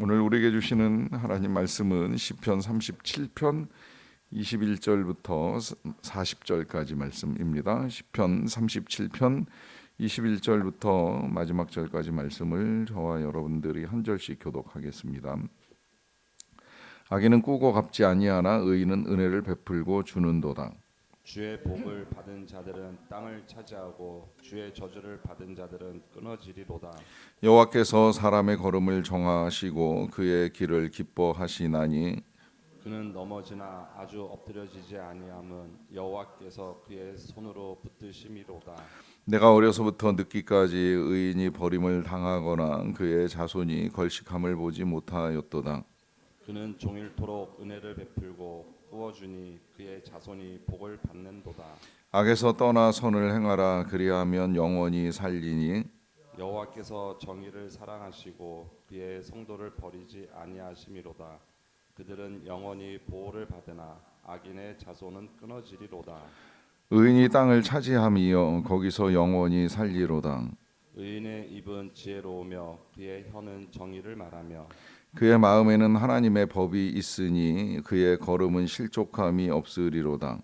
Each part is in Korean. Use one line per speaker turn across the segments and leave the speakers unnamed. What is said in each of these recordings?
오늘 우리에게 주시는 하나님 말씀은 시편 37편 21절부터 40절까지 말씀입니다. 시편 37편 21절부터 마지막 절까지 말씀을 저와 여러분들이 한 절씩 교독하겠습니다. 악인은 꾸고 갚지 아니하나 의인은 은혜를 베풀고 주는도다.
주의 복을 받은 자들은 땅을 차지하고 주의 저주를 받은 자들은 끊어지리로다.
여호와께서 사람의 걸음을 정하시고 그의 길을 기뻐하시나니
그는 넘어지나 아주 엎드려지지 아니함은 여호와께서 그의 손으로 붙드심이로다.
내가 어려서부터 늙기까지 의인이 버림을 당하거나 그의 자손이 걸식함을 보지 못하였도다.
그는 종일토록 은혜를 베풀고 구워주니 그의 자손이 복을 받는도다.
악에서 떠나 선을 행하라. 그리하면 영원히 살리니
여호와께서 정의를 사랑하시고 그의 성도를 버리지 아니하심이로다. 그들은 영원히 보호를 받으나 악인의 자손은 끊어지리로다.
의인이 땅을 차지함이여 거기서 영원히 살리로다.
의인의 입은 지혜로우며 그의 혀는 정의를 말하며
그의 마음에는 하나님의 법이 있으니 그의 걸음은 실족함이 없으리로다.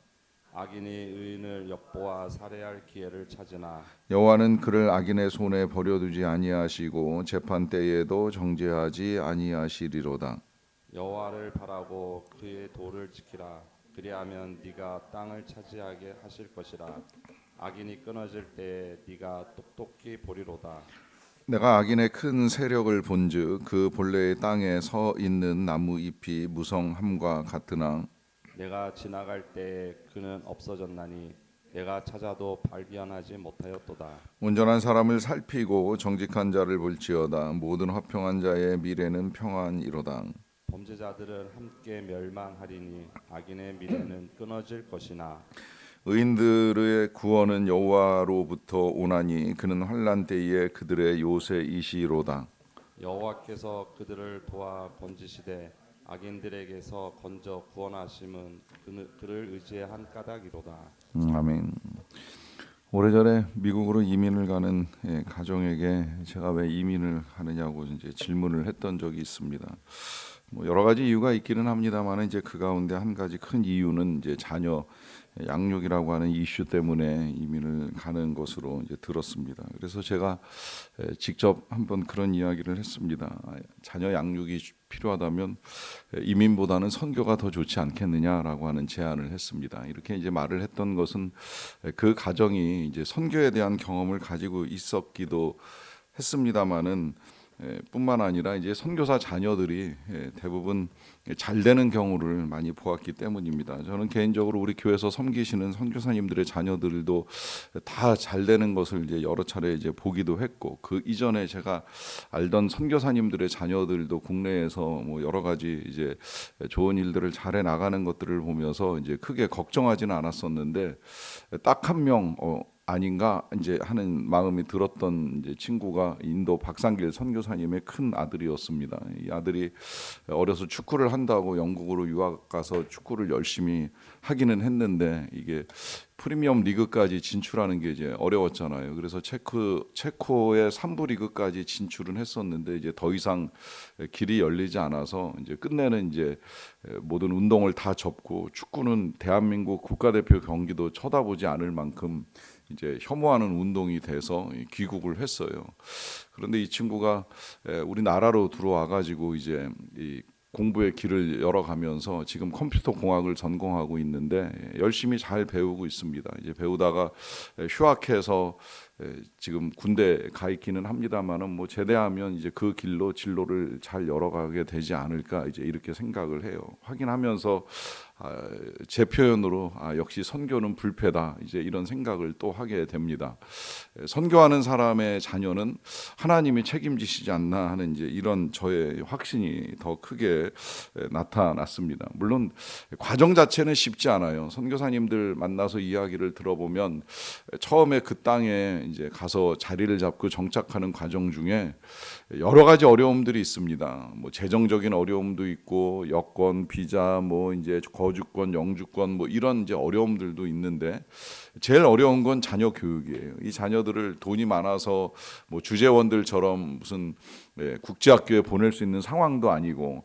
악인이 의인을 엿보아 살해할 기회를 찾으나
여호와는 그를 악인의 손에 버려두지 아니하시고 재판 때에도 정죄하지 아니하시리로다.
여호와를 바라고 그의 도를 지키라. 그리하면 네가 땅을 차지하게 하실 것이라. 악인이 끊어질 때에 네가 똑똑히 보리로다.
내가 악인의 큰 세력을 본즉 그 본래의 땅에 서 있는 나무 잎이 무성함과 같으나
내가 지나갈 때에 그는 없어졌나니 내가 찾아도 발견하지 못하였도다.
온전한 사람을 살피고 정직한 자를 볼지어다. 모든 화평한 자의 미래는 평안이로다.
범죄자들은 함께 멸망하리니 악인의 미래는 끊어질 것이나
의인들의 구원은 여호와로부터 오나니 그는 환난 때에 그들의 요새이시로다.
여호와께서 그들을 도와 건지시되 악인들에게서 건져 구원하심은 그를 의지한 까닭이로다.
아멘. 오래전에 미국으로 이민을 가는 가정에게 제가 왜 이민을 하느냐고 이제 질문을 했던 적이 있습니다. 뭐 여러 가지 이유가 있기는 합니다만 이제 그 가운데 한 가지 큰 이유는 이제 자녀 양육이라고 하는 이슈 때문에 이민을 가는 것으로 이제 들었습니다. 그래서 제가 직접 한번 그런 이야기를 했습니다. 자녀 양육이 필요하다면 이민보다는 선교가 더 좋지 않겠느냐라고 하는 제안을 했습니다. 이렇게 이제 말을 했던 것은 그 가정이 이제 선교에 대한 경험을 가지고 있었기도 했습니다만은 뿐만 아니라 이제 선교사 자녀들이 대부분 잘 되는 경우를 많이 보았기 때문입니다. 저는 개인적으로 우리 교회에서 섬기시는 선교사님들의 자녀들도 다 잘 되는 것을 이제 여러 차례 이제 보기도 했고, 그 이전에 제가 알던 선교사님들의 자녀들도 국내에서 뭐 여러 가지 이제 좋은 일들을 잘해 나가는 것들을 보면서 이제 크게 걱정하지는 않았었는데, 딱 한 명 아닌가 이제 하는 마음이 들었던 이제 친구가 인도 박상길 선교사님의 큰 아들이었습니다. 이 아들이 어려서 축구를 한다고 영국으로 유학 가서 축구를 열심히 하기는 했는데 이게 프리미엄 리그까지 진출하는 게 이제 어려웠잖아요. 그래서 체코의 3부 리그까지 진출은 했었는데 이제 더 이상 길이 열리지 않아서 이제 끝내는 이제 모든 운동을 다 접고 축구는 대한민국 국가대표 경기도 쳐다보지 않을 만큼 이제 혐오하는 운동이 돼서 귀국을 했어요. 그런데 이 친구가 우리나라로 들어와 가지고 이제 이 공부의 길을 열어가면서 지금 컴퓨터 공학을 전공하고 있는데 열심히 잘 배우고 있습니다. 이제 배우다가 휴학해서 지금 군대 가 있기는 합니다만은 뭐 제대하면 이제 그 길로 진로를 잘 열어가게 되지 않을까 이제 이렇게 생각을 해요. 확인하면서 제 표현으로 역시 선교는 불패다 이제 이런 생각을 또 하게 됩니다. 선교하는 사람의 자녀는 하나님이 책임지시지 않나 하는 이제 이런 저의 확신이 더 크게 나타났습니다. 물론 과정 자체는 쉽지 않아요. 선교사님들 만나서 이야기를 들어보면 처음에 그 땅에 이제 가서 자리를 잡고 정착하는 과정 중에 여러 가지 어려움들이 있습니다. 뭐 재정적인 어려움도 있고 여권, 비자, 뭐 이제 거주권, 영주권 뭐 이런 이제 어려움들도 있는데 제일 어려운 건 자녀 교육이에요. 이 자녀들을 돈이 많아서 뭐 주재원들처럼 무슨 국제학교에 보낼 수 있는 상황도 아니고,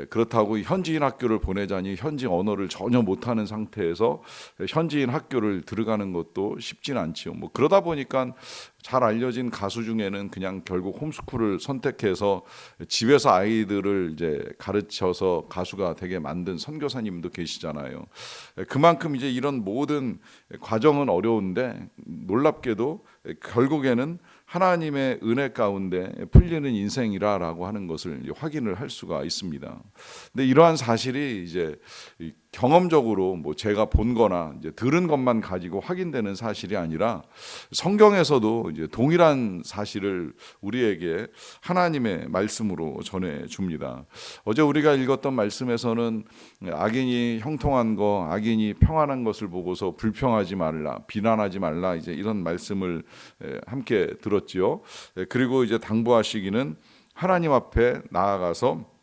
그렇다고 현지인 학교를 보내자니 현지 언어를 전혀 못하는 상태에서 현지인 학교를 들어가는 것도 쉽진 않지요. 뭐 그러다 보니까 잘 알려진 가수 중에는 그냥 결국 홈스쿨을 선택해서 집에서 아이들을 이제 가르쳐서 가수가 되게 만든 선교사님도 계시잖아요. 그만큼 이제 이런 모든 과정은 어려운데 놀랍게도 결국에는 하나님의 은혜 가운데 풀리는 인생이라라고 하는 것을 확인을 할 수가 있습니다. 근데 이러한 사실이 이제 경험적으로 뭐 제가 본거나 이제 들은 것만 가지고 확인되는 사실이 아니라 성경에서도 이제 동일한 사실을 우리에게 하나님의 말씀으로 전해 줍니다. 어제 우리가 읽었던 말씀에서는 악인이 형통한 거, 악인이 평안한 것을 보고서 불평하지 말라, 비난하지 말라, 이제 이런 말씀을 함께 들었지요. 그리고 이제 당부하시기는 하나님 앞에 나아가서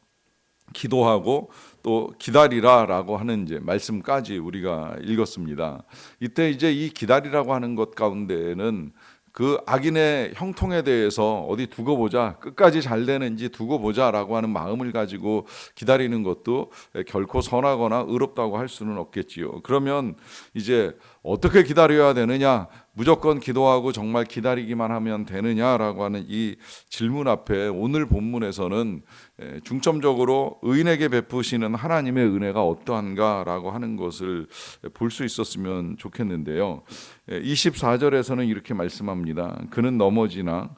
기도하고 또 기다리라라고 하는 이제 말씀까지 우리가 읽었습니다. 이때 이제 이 기다리라고 하는 것 가운데에는 그 악인의 형통에 대해서 어디 두고 보자, 끝까지 잘 되는지 두고 보자라고 하는 마음을 가지고 기다리는 것도 결코 선하거나 의롭다고 할 수는 없겠지요. 그러면 이제 어떻게 기다려야 되느냐, 무조건 기도하고 정말 기다리기만 하면 되느냐라고 하는 이 질문 앞에 오늘 본문에서는 중점적으로 의인에게 베푸시는 하나님의 은혜가 어떠한가라고 하는 것을 볼 수 있었으면 좋겠는데요. 24절에서는 이렇게 말씀합니다. 그는 넘어지나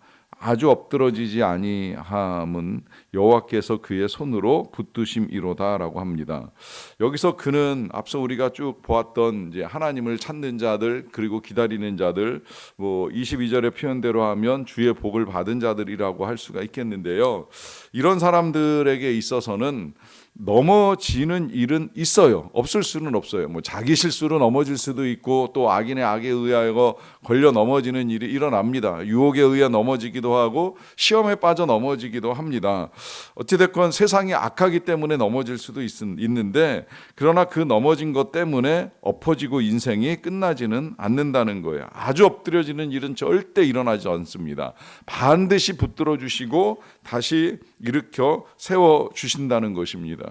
아주 엎드러지지 아니함은 여호와께서 그의 손으로 붙드심이로다라고 합니다. 여기서 그는 앞서 우리가 쭉 보았던 이제 하나님을 찾는 자들 그리고 기다리는 자들, 뭐 22절의 표현대로 하면 주의 복을 받은 자들이라고 할 수가 있겠는데요. 이런 사람들에게 있어서는 넘어지는 일은 있어요. 없을 수는 없어요. 뭐 자기 실수로 넘어질 수도 있고 또 악인의 악에 의하여 걸려 넘어지는 일이 일어납니다. 유혹에 의해 넘어지기도 하고 시험에 빠져 넘어지기도 합니다. 어찌됐건 세상이 악하기 때문에 넘어질 수도 있는데 그러나 그 넘어진 것 때문에 엎어지고 인생이 끝나지는 않는다는 거예요. 아주 엎드려지는 일은 절대 일어나지 않습니다. 반드시 붙들어 주시고 다시 일으켜 세워 주신다는 것입니다.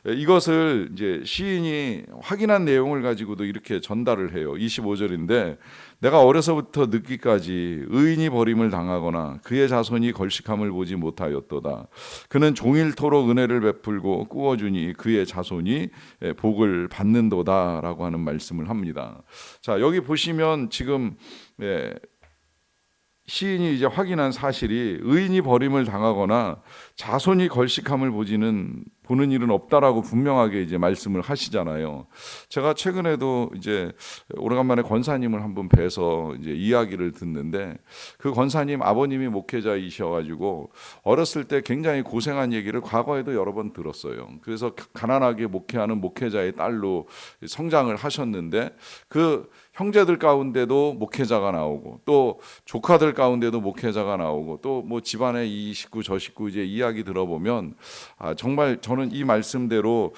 이것을 이제 시인이 확인한 내용을 가지고도 이렇게 전달을 해요. 25절인데 내가 어려서부터 늙기까지 의인이 버림을 당하거나 그의 자손이 걸식함을 보지 못하였도다. 그는 종일토록 은혜를 베풀고 꾸어주니 그의 자손이 복을 받는도다라고 하는 말씀을 합니다. 자, 여기 보시면 지금 시인이 이제 확인한 사실이 의인이 버림을 당하거나 자손이 걸식함을 보는 일은 없다라고 분명하게 이제 말씀을 하시잖아요. 제가 최근에도 이제 오래간만에 권사님을 한번 뵈서 이제 이야기를 듣는데 그 권사님 아버님이 목회자이셔가지고 어렸을 때 굉장히 고생한 얘기를 과거에도 여러 번 들었어요. 그래서 가난하게 목회하는 목회자의 딸로 성장을 하셨는데 그 형제들 가운데도 목회자가 나오고 또 조카들 가운데도 목회자가 나오고 또 뭐 집안에 이 식구 저 식구 이제 이야기 들어보면 정말 저는 이 말씀대로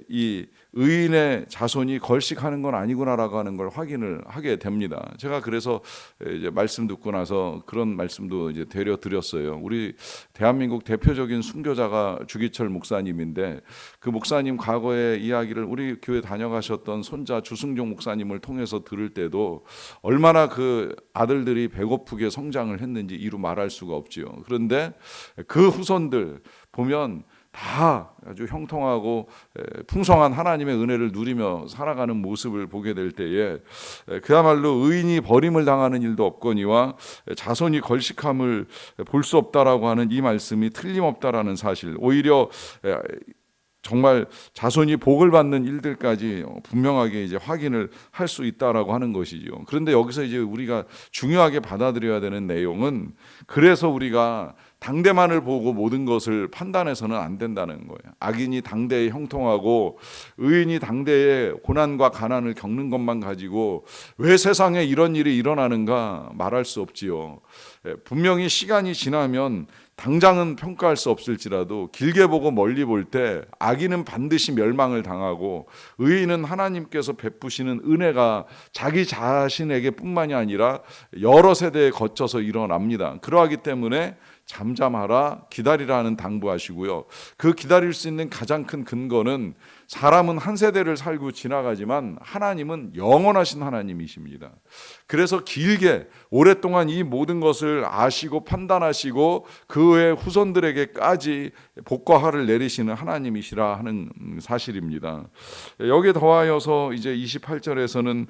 이 의인의 자손이 걸식하는 건 아니구나라고 하는 걸 확인을 하게 됩니다. 제가 그래서 이제 말씀 듣고 나서 그런 말씀도 이제 되려 드렸어요. 우리 대한민국 대표적인 순교자가 주기철 목사님인데 그 목사님 과거의 이야기를 우리 교회 다녀가셨던 손자 주승종 목사님을 통해서 들을 때도 얼마나 그 아들들이 배고프게 성장을 했는지 이루 말할 수가 없지요. 그런데 그 후손들 보면 다 아주 형통하고 풍성한 하나님의 은혜를 누리며 살아가는 모습을 보게 될 때에 그야말로 의인이 버림을 당하는 일도 없거니와 자손이 걸식함을 볼 수 없다라고 하는 이 말씀이 틀림없다라는 사실, 오히려 정말 자손이 복을 받는 일들까지 분명하게 이제 확인을 할 수 있다라고 하는 것이죠. 그런데 여기서 이제 우리가 중요하게 받아들여야 되는 내용은 그래서 우리가 당대만을 보고 모든 것을 판단해서는 안 된다는 거예요. 악인이 당대에 형통하고 의인이 당대에 고난과 가난을 겪는 것만 가지고 왜 세상에 이런 일이 일어나는가 말할 수 없지요. 분명히 시간이 지나면 당장은 평가할 수 없을지라도 길게 보고 멀리 볼 때 악인은 반드시 멸망을 당하고 의인은 하나님께서 베푸시는 은혜가 자기 자신에게 뿐만이 아니라 여러 세대에 거쳐서 일어납니다. 그러하기 때문에 잠잠하라, 기다리라는 당부하시고요. 그 기다릴 수 있는 가장 큰 근거는 사람은 한 세대를 살고 지나가지만 하나님은 영원하신 하나님이십니다. 그래서 길게 오랫동안 이 모든 것을 아시고 판단하시고 그의 후손들에게까지 복과 화를 내리시는 하나님이시라 하는 사실입니다. 여기에 더하여서 이제 28절에서는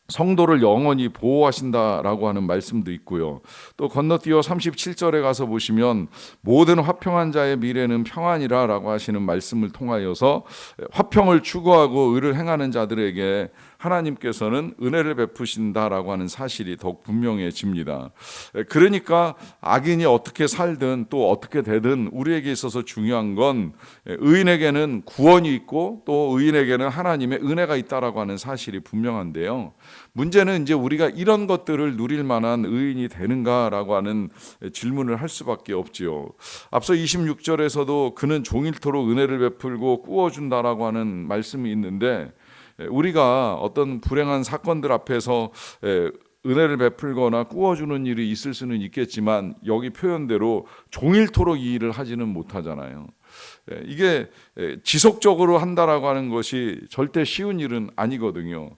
성도를 영원히 보호하신다라고 하는 말씀도 있고요. 또 건너뛰어 37절에 가서 보시면 모든 화평한 자의 미래는 평안이라라고 하시는 말씀을 통하여서 화평을 추구하고 의를 행하는 자들에게 하나님께서는 은혜를 베푸신다라고 하는 사실이 더욱 분명해집니다. 그러니까 악인이 어떻게 살든 또 어떻게 되든 우리에게 있어서 중요한 건 의인에게는 구원이 있고 또 의인에게는 하나님의 은혜가 있다라고 하는 사실이 분명한데요. 문제는 이제 우리가 이런 것들을 누릴 만한 의인이 되는가라고 하는 질문을 할 수밖에 없지요. 앞서 26절에서도 그는 종일토록 은혜를 베풀고 꾸어준다라고 하는 말씀이 있는데 우리가 어떤 불행한 사건들 앞에서 은혜를 베풀거나 꾸어주는 일이 있을 수는 있겠지만 여기 표현대로 종일토록 이 일을 하지는 못하잖아요. 이게 지속적으로 한다라고 하는 것이 절대 쉬운 일은 아니거든요.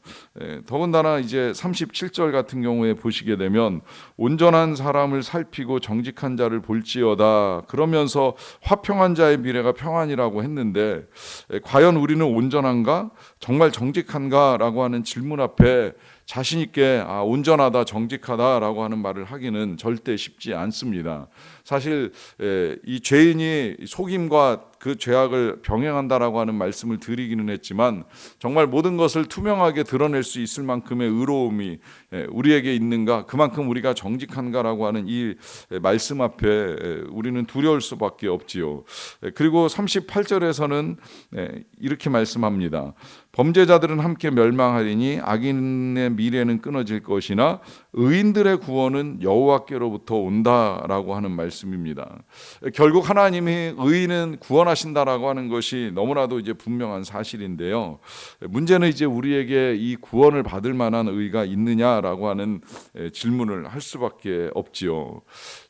더군다나 이제 37절 같은 경우에 보시게 되면 온전한 사람을 살피고 정직한 자를 볼지어다 그러면서 화평한 자의 미래가 평안이라고 했는데 과연 우리는 온전한가? 정말 정직한가라고 하는 질문 앞에 자신 있게 온전하다 정직하다라고 하는 말을 하기는 절대 쉽지 않습니다. 사실 이 죄인이 속임과 그 죄악을 병행한다라고 하는 말씀을 드리기는 했지만 정말 모든 것을 투명하게 드러낼 수 있을 만큼의 의로움이 우리에게 있는가, 그만큼 우리가 정직한가라고 하는 이 말씀 앞에 우리는 두려울 수밖에 없지요. 그리고 38절에서는 이렇게 말씀합니다. 범죄자들은 함께 멸망하리니 악인의 미래는 끊어질 것이나 의인들의 구원은 여호와께로부터 온다라고 하는 말씀입니다. 결국 하나님이 의인은 구원하신다라고 하는 것이 너무나도 이제 분명한 사실인데요. 문제는 이제 우리에게 이 구원을 받을 만한 의가 있느냐라고 하는 질문을 할 수밖에 없지요.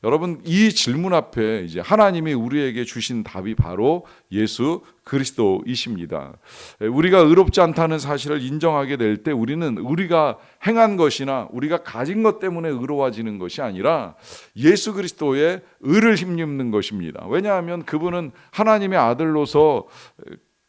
여러분, 이 질문 앞에 이제 하나님이 우리에게 주신 답이 바로 예수 그리스도이십니다. 우리가 의롭지 않다는 사실을 인정하게 될 때 우리는 우리가 행한 것이나 우리가 가진 것 때문에 의로워지는 것이 아니라 예수 그리스도의 의를 힘입는 것입니다. 왜냐하면 그분은 하나님의 아들로서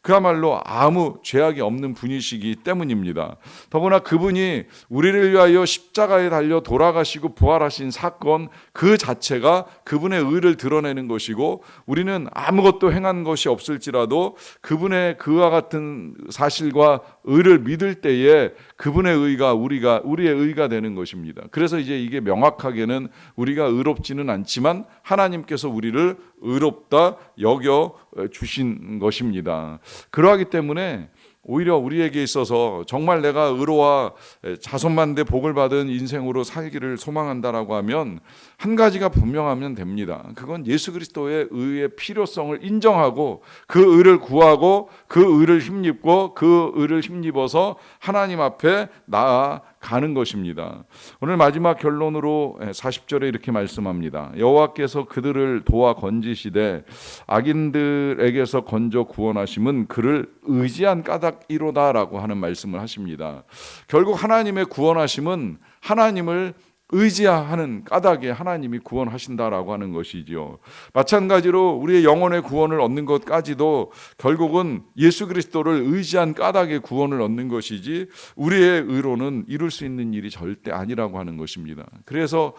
그야말로 아무 죄악이 없는 분이시기 때문입니다. 더구나 그분이 우리를 위하여 십자가에 달려 돌아가시고 부활하신 사건 그 자체가 그분의 의를 드러내는 것이고 우리는 아무것도 행한 것이 없을지라도 그분의 그와 같은 사실과 의를 믿을 때에 그분의 의가 우리의 의가 되는 것입니다. 그래서 이제 이게 명확하게는 우리가 의롭지는 않지만 하나님께서 우리를 의롭다 여겨 주신 것입니다. 그러하기 때문에 오히려 우리에게 있어서 정말 내가 의로와 자손만대 복을 받은 인생으로 살기를 소망한다라고 하면 한 가지가 분명하면 됩니다. 그건 예수 그리스도의 의의 필요성을 인정하고 그 의를 구하고 그 의를 힘입고 그 의를 힘입어서 하나님 앞에 나아가는 것입니다. 오늘 마지막 결론으로 40절에 이렇게 말씀합니다. 여호와께서 그들을 도와 건지시되 악인들에게서 건져 구원하심은 그를 의지한 까닭이로다라고 하는 말씀을 하십니다. 결국 하나님의 구원하심은 하나님을 의지하는 까닭에 하나님이 구원하신다라고 하는 것이지요. 마찬가지로 우리의 영혼의 구원을 얻는 것까지도 결국은 예수 그리스도를 의지한 까닭에 구원을 얻는 것이지 우리의 의로는 이룰 수 있는 일이 절대 아니라고 하는 것입니다. 그래서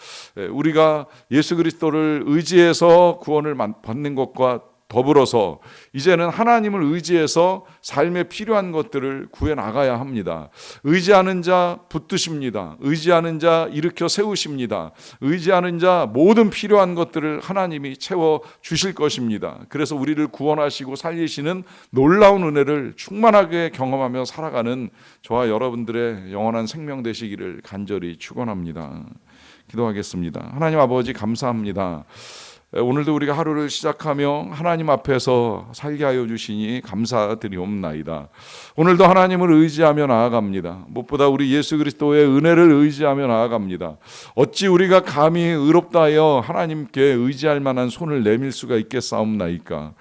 우리가 예수 그리스도를 의지해서 구원을 받는 것과 더불어서 이제는 하나님을 의지해서 삶에 필요한 것들을 구해 나가야 합니다. 의지하는 자 붙드십니다. 의지하는 자 일으켜 세우십니다. 의지하는 자 모든 필요한 것들을 하나님이 채워 주실 것입니다. 그래서 우리를 구원하시고 살리시는 놀라운 은혜를 충만하게 경험하며 살아가는 저와 여러분들의 영원한 생명 되시기를 간절히 축원합니다. 기도하겠습니다. 하나님 아버지 감사합니다. 오늘도 우리가 하루를 시작하며 하나님 앞에서 살게 하여 주시니 감사드리옵나이다. 오늘도 하나님을 의지하며 나아갑니다. 무엇보다 우리 예수 그리스도의 은혜를 의지하며 나아갑니다. 어찌 우리가 감히 의롭다 하여 하나님께 의지할 만한 손을 내밀 수가 있겠사옵나이까.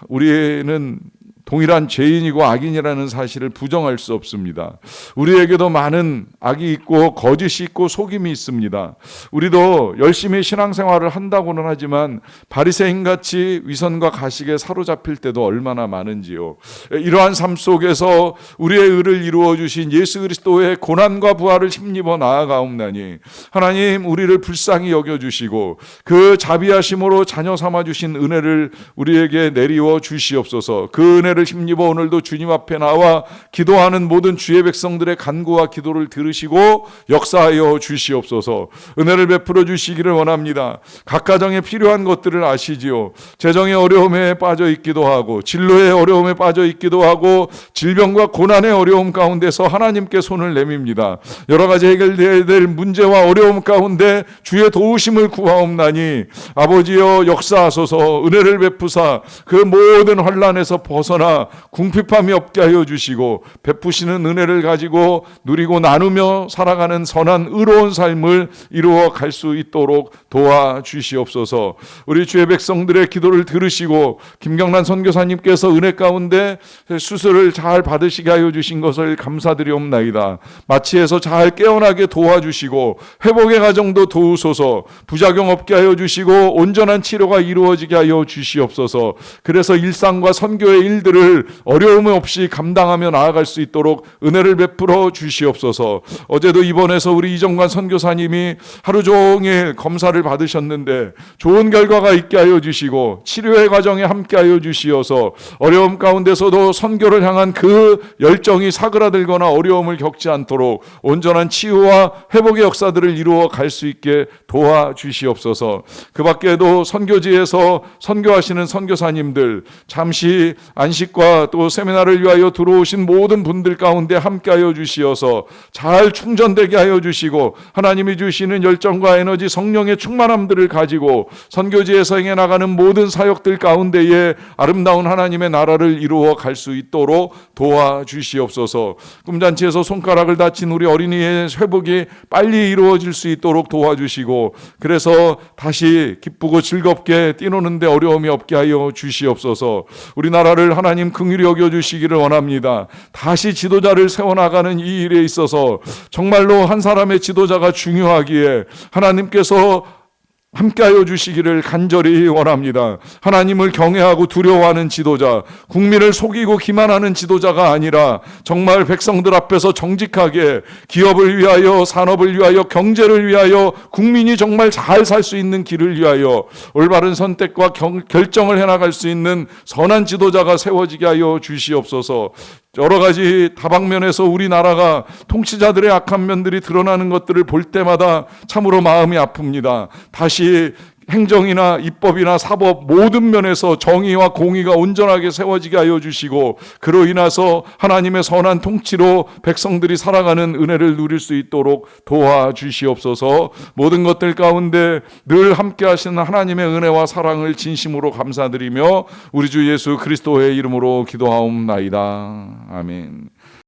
우리는 동일한 죄인이고 악인이라는 사실을 부정할 수 없습니다. 우리에게도 많은 악이 있고 거짓이 있고 속임이 있습니다. 우리도 열심히 신앙생활을 한다고는 하지만 바리새인같이 위선과 가식에 사로잡힐 때도 얼마나 많은지요. 이러한 삶 속에서 우리의 의를 이루어 주신 예수 그리스도의 고난과 부활을 힘입어 나아가옵나니 하나님 우리를 불쌍히 여겨주시고 그 자비하심으로 자녀 삼아 주신 은혜를 우리에게 내리워 주시옵소서. 그 은혜를 힘입어 오늘도 주님 앞에 나와 기도하는 모든 주의 백성들의 간구와 기도를 들으시고 역사하여 주시옵소서. 은혜를 베풀어 주시기를 원합니다. 각 가정에 필요한 것들을 아시지요. 재정의 어려움에 빠져 있기도 하고 진로의 어려움에 빠져 있기도 하고 질병과 고난의 어려움 가운데서 하나님께 손을 내밉니다. 여러 가지 해결되어야 될 문제와 어려움 가운데 주의 도우심을 구하옵나니 아버지여 역사하소서. 은혜를 베푸사 그 모든 환난에서 벗어나 궁핍함이 없게 하여 주시고 베푸시는 은혜를 가지고 누리고 나누며 살아가는 선한 의로운 삶을 이루어 갈 수 있도록 도와주시옵소서. 우리 주의 백성들의 기도를 들으시고 김경란 선교사님께서 은혜 가운데 수술을 잘 받으시게 하여 주신 것을 감사드리옵나이다. 마취해서 잘 깨어나게 도와주시고 회복의 과정도 도우소서. 부작용 없게 하여 주시고 온전한 치료가 이루어지게 하여 주시옵소서. 그래서 일상과 선교의 일들을 어려움 없이 감당하며 나아갈 수 있도록 은혜를 베풀어 주시옵소서. 어제도 입원해서 우리 이정관 선교사님이 하루 종일 검사를 받으셨는데 좋은 결과가 있게 하여 주시고 치료의 과정에 함께 하여 주시어서 어려움 가운데서도 선교를 향한 그 열정이 사그라들거나 어려움을 겪지 않도록 온전한 치유와 회복의 역사들을 이루어 갈 수 있게 도와주시옵소서. 그 밖에도 선교지에서 선교하시는 선교사님들 잠시 안식과 또 세미나를 위하여 들어오신 모든 분들 가운데 함께하여 주시어서 잘 충전되게 하여 주시고 하나님이 주시는 열정과 에너지 성령의 충만함들을 가지고 선교지에서 행해 나가는 모든 사역들 가운데에 아름다운 하나님의 나라를 이루어 갈 수 있도록 도와주시옵소서. 꿈잔치에서 손가락을 다친 우리 어린이의 회복이 빨리 이루어질 수 있도록 도와주시고 그래서 다시 기쁘고 즐겁게 뛰노는데 어려움이 없게 하여 주시옵소서. 우리나라를 하나님 긍휼히 여겨주시기를 원합니다. 다시 지도자를 세워나가는 이 일에 있어서 정말로 한 사람의 지도자가 중요하기에 하나님께서 함께하여 주시기를 간절히 원합니다. 하나님을 경외하고 두려워하는 지도자, 국민을 속이고 기만하는 지도자가 아니라 정말 백성들 앞에서 정직하게 기업을 위하여, 산업을 위하여, 경제를 위하여, 국민이 정말 잘 살 수 있는 길을 위하여 올바른 선택과 결정을 해나갈 수 있는 선한 지도자가 세워지게 하여 주시옵소서. 여러 가지 다방면에서 우리나라가 통치자들의 악한 면들이 드러나는 것들을 볼 때마다 참으로 마음이 아픕니다. 다시 행정이나 입법이나 사법 모든 면에서 정의와 공의가 온전하게 세워지게 하여 주시고 그로 인해서 하나님의 선한 통치로 백성들이 살아가는 은혜를 누릴 수 있도록 도와주시옵소서. 모든 것들 가운데 늘 함께 하시는 하나님의 은혜와 사랑을 진심으로 감사드리며 우리 주 예수 그리스도의 이름으로 기도하옵나이다. 아멘.